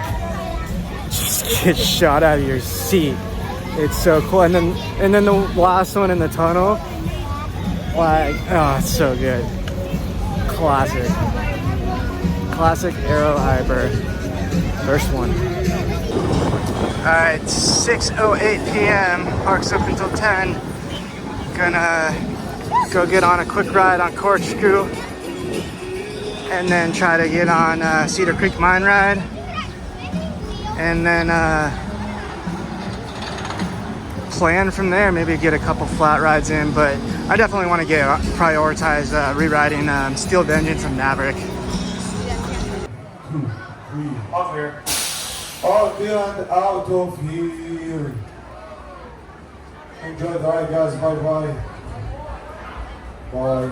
just get shot out of your seat. It's so cool. And then the last one in the tunnel, like, oh, it's so good. Classic Aero Hyper. First one. Alright, 6:08 p.m. Park's open until 10. Gonna go get on a quick ride on Corkscrew. And then try to get on Cedar Creek Mine Ride. And then plan from there. Maybe get a couple flat rides in. But I definitely want to prioritize rewriting Steel Vengeance and Maverick. Off here. Out and out of here. Enjoy the ride, guys. Bye bye. Bye.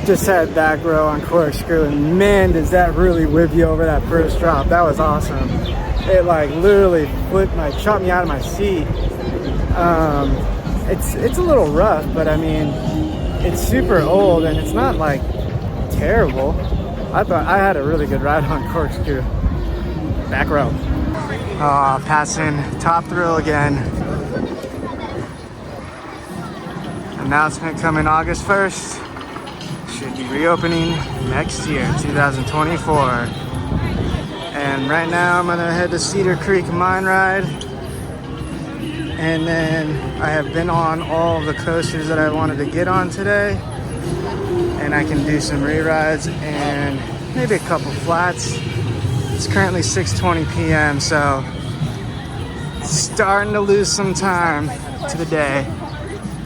Just had back row on Corkscrew, and man, does that really whip you over that first drop. That was awesome. It like literally chopped me out of my seat. It's a little rough, but I mean, it's super old and it's not like terrible. I thought I had a really good ride on Corkscrew. Back row. Passing Top Thrill again. Announcement coming August 1st. Should be reopening next year, 2024. And right now I'm gonna head to Cedar Creek Mine Ride. And then I have been on all of the coasters that I wanted to get on today. and I can do some re-rides and maybe a couple flats. It's currently 6:20 p.m. so starting to lose some time to the day.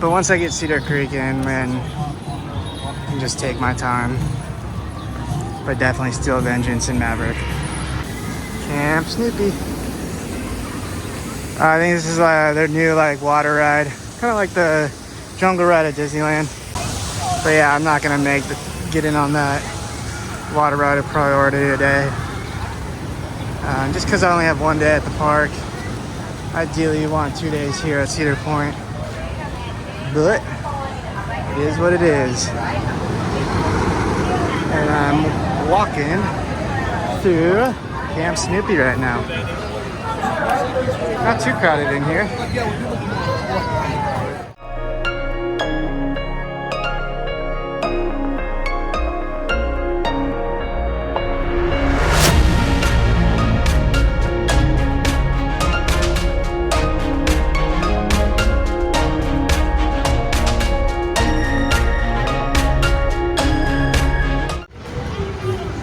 But once I get Cedar Creek in, man, I can just take my time. But definitely Steel Vengeance and Maverick. Camp Snoopy. I think this is their new like water ride, kind of like the jungle ride at Disneyland. But yeah, I'm not gonna get in on that water ride a priority today, just because I only have one day at the park. Ideally, you want 2 days here at Cedar Point, but it is what it is. And I'm walking through Camp Snoopy right now. Not too crowded in here.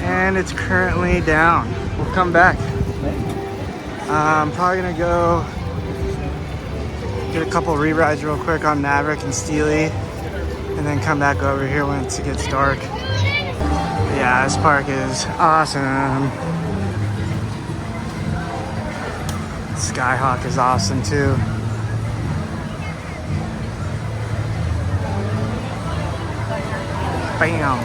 And it's currently down. We'll come back. I'm probably gonna go get a couple re-rides real quick on Maverick and Steely, and then come back over here once it gets dark. But yeah, this park is awesome. Skyhawk is awesome too. Bam.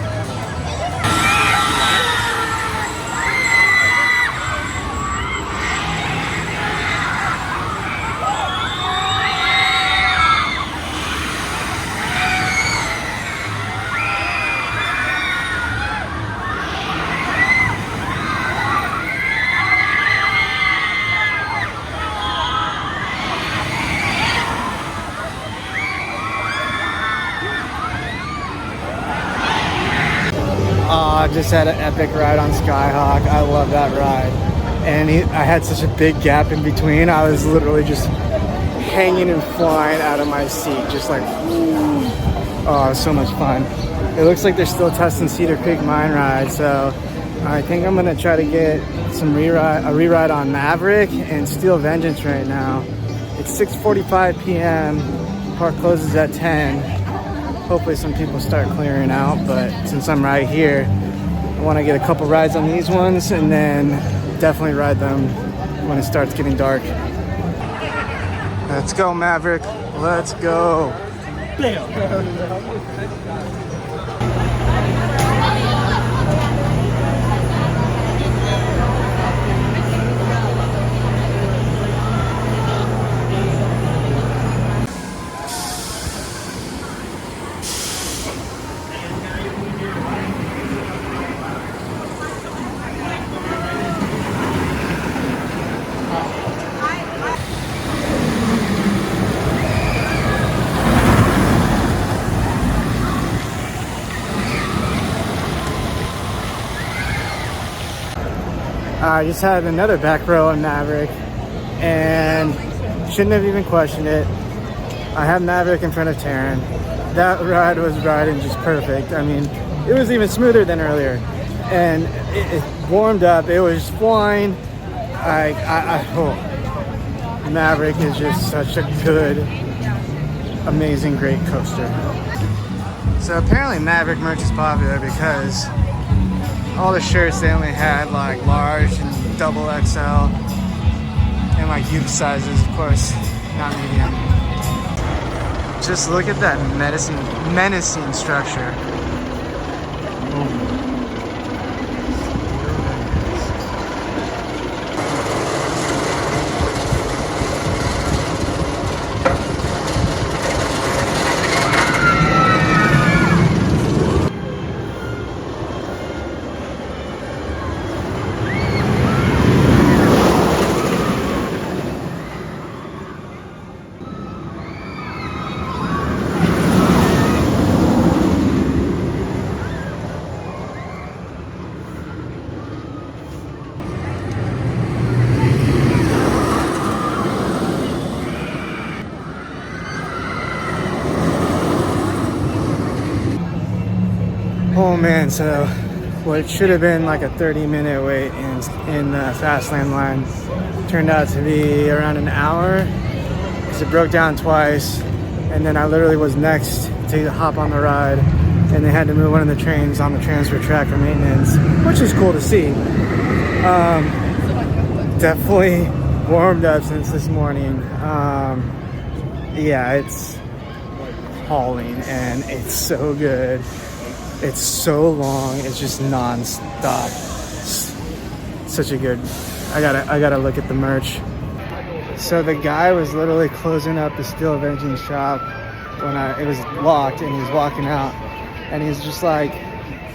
I just had an epic ride on Skyhawk. I love that ride. And I had such a big gap in between. I was literally just hanging and flying out of my seat. Just like, ooh. Oh, it was so much fun. It looks like they're still testing Cedar Creek Mine Ride. So I think I'm going to try to get a re-ride on Maverick and Steel Vengeance right now. It's 6:45 p.m. Park closes at 10. Hopefully some people start clearing out, but since I'm right here, I want to get a couple rides on these ones and then definitely ride them when it starts getting dark. Let's go, Maverick. Let's go. I just had another back row on Maverick and shouldn't have even questioned it. I had Maverick in front of Taryn. That ride was riding just perfect. I mean, it was even smoother than earlier. And it warmed up. It was flying. Maverick is just such a good, amazing, great coaster. So apparently Maverick merch is popular because all the shirts, they only had like large and double XL and like youth sizes, of course, not medium. Just look at that menacing structure. man, so what should have been like a 30-minute wait in the fast lane line turned out to be around an hour because it broke down twice, and then I literally was next to hop on the ride, and they had to move one of the trains on the transfer track for maintenance, which is cool to see. Definitely warmed up since this morning. Yeah, it's hauling and it's so good. It's so long. It's just non-stop. Such a good. I gotta look at the merch. So the guy was literally closing up the Steel of Engine shop when it was locked, and he was walking out, and he's just like,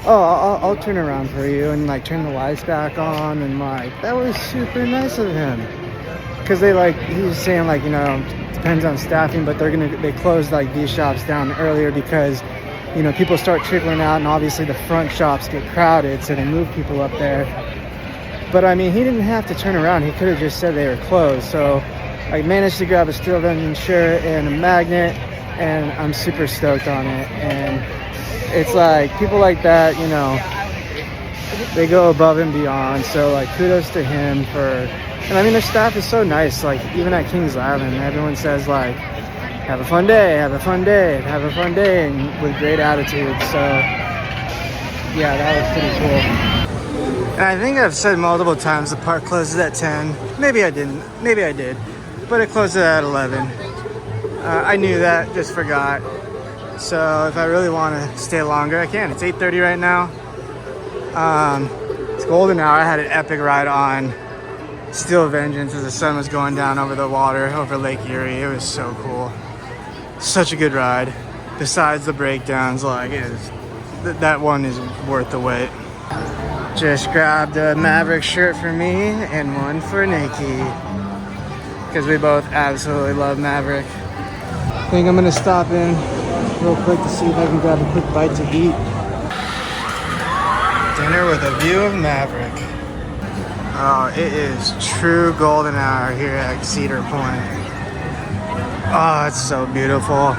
"Oh, I'll turn around for you," and like turn the lights back on, and like that was super nice of him. Cause he was saying like, you know, depends on staffing, but they close like these shops down earlier because, you know, people start trickling out, and obviously the front shops get crowded, so they move people up there. But I mean, he didn't have to turn around. He could have just said they were closed. So I managed to grab a Steel of Engine shirt and a magnet, and I'm super stoked on it. And it's like people like that, you know, they go above and beyond. So like kudos to him and I mean, their staff is so nice. Like even at Kings Island, everyone says like, have a fun day, have a fun day, have a fun day, and with great attitude. So yeah, that was pretty cool. And I think I've said multiple times the park closes at 10. Maybe I didn't, maybe I did, but it closes at 11. I knew that, just forgot. So if I really want to stay longer, I can. It's 8:30 right now. It's golden hour. I had an epic ride on Steel of Engines as the sun was going down over the water, over Lake Erie. It was so cool. Such a good ride. Besides the breakdowns, like that one is worth the wait. Just grabbed a Maverick shirt for me and one for Nikki, because we both absolutely love Maverick. I think I'm gonna stop in real quick to see if I can grab a quick bite to eat. Dinner with a view of Maverick. Oh, it is true golden hour here at Cedar Point. Oh, it's so beautiful.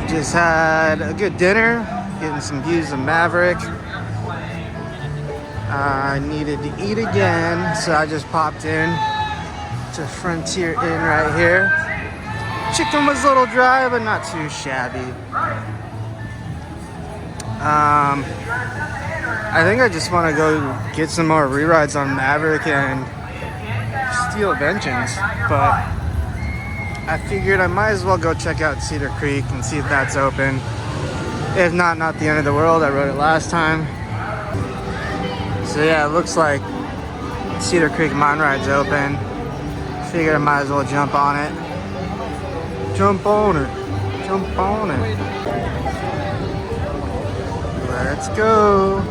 Just had a good dinner, getting some views of Maverick. I needed to eat again, so I just popped in to Frontier Inn right here. Chicken was a little dry, but not too shabby. I think I just want to go get some more rerides on Maverick and Steel of Engines, but I figured I might as well go check out Cedar Creek and see if that's open. If not the end of the world. I rode it last time. So yeah, it looks like Cedar Creek Mine Ride's open. Figured I might as well jump on it. Jump on it. Jump on it. Let's go.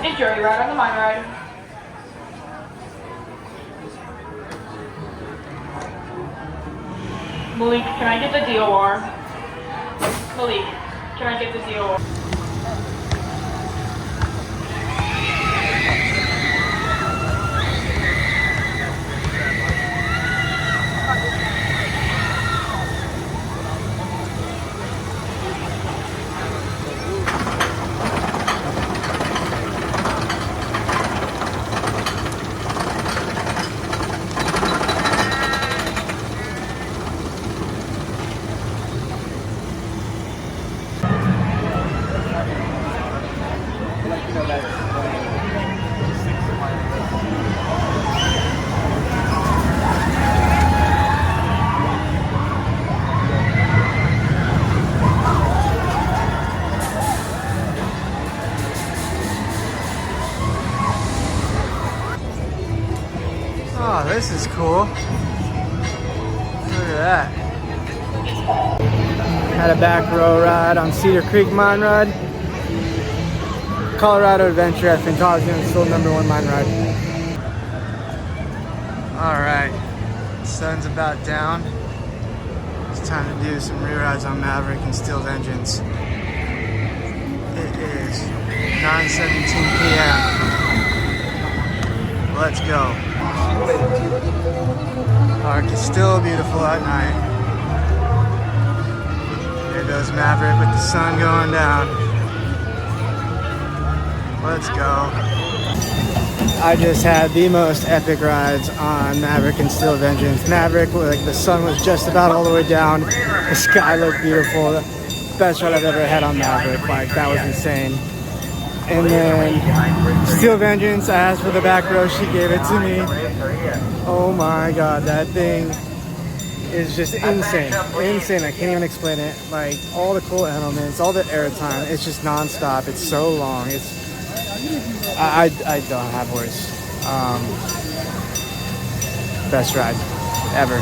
Enjoy your ride on the Mine Ride. Malik, can I get the DOR? Malik, can I get the DOR? Oh, this is cool. Look at that. Had a back row ride on Cedar Creek Mine Ride. Colorado Adventure at Fantasia is still #1 mine ride. Alright, sun's about down. It's time to do some re-rides on Maverick and Steel Engines. It is 9:17 p.m. Let's go. Park is still beautiful at night. goes Maverick with the sun going down. Let's go. I just had the most epic rides on Maverick and Steel Vengeance. Maverick, like the sun was just about all the way down. The sky looked beautiful. Best ride I've ever had on Maverick. Like, that was insane. And then Steel Vengeance, I asked for the back row, she gave it to me. Oh my God, that thing is just insane. Insane, I can't even explain it. Like, all the cool elements, all the airtime, it's just non-stop. It's so long. I don't have words. Best ride ever.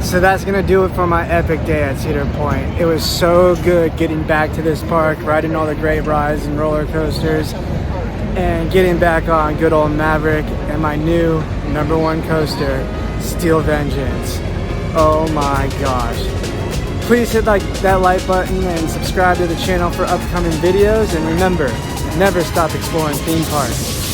So that's gonna do it for my epic day at Cedar Point. It was so good getting back to this park, riding all the great rides and roller coasters, and getting back on good old Maverick and my new #1 coaster, Steel Vengeance. Oh my gosh. Please hit that like button and subscribe to the channel for upcoming videos, and remember, never stop exploring theme parks.